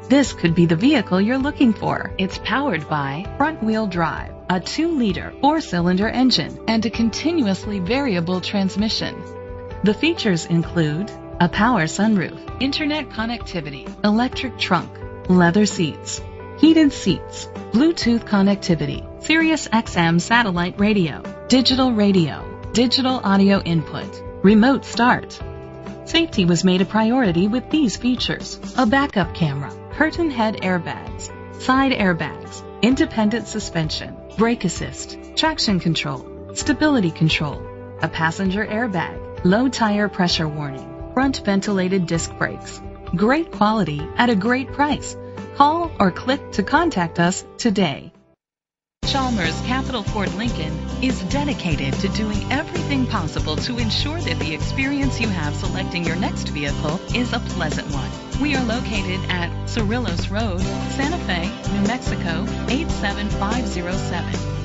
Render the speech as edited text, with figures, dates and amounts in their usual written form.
This could be the vehicle you're looking for. It's powered by front-wheel drive, a 2-liter 4-cylinder engine, and a continuously variable transmission. The features include a power sunroof, internet connectivity, electric trunk, leather seats, heated seats, Bluetooth connectivity, Sirius XM satellite radio, digital audio input, remote start. Safety was made a priority with these features: a backup camera, curtain head airbags, side airbags, independent suspension, brake assist, traction control, stability control, a passenger airbag, low tire pressure warning, front ventilated disc brakes. Great quality at a great price. Call or click to contact us today. Chalmers Capital Ford Lincoln is dedicated to doing everything possible to ensure that the experience you have selecting your next vehicle is a pleasant one. We are located at Cerrillos Road, Santa Fe, New Mexico 87507.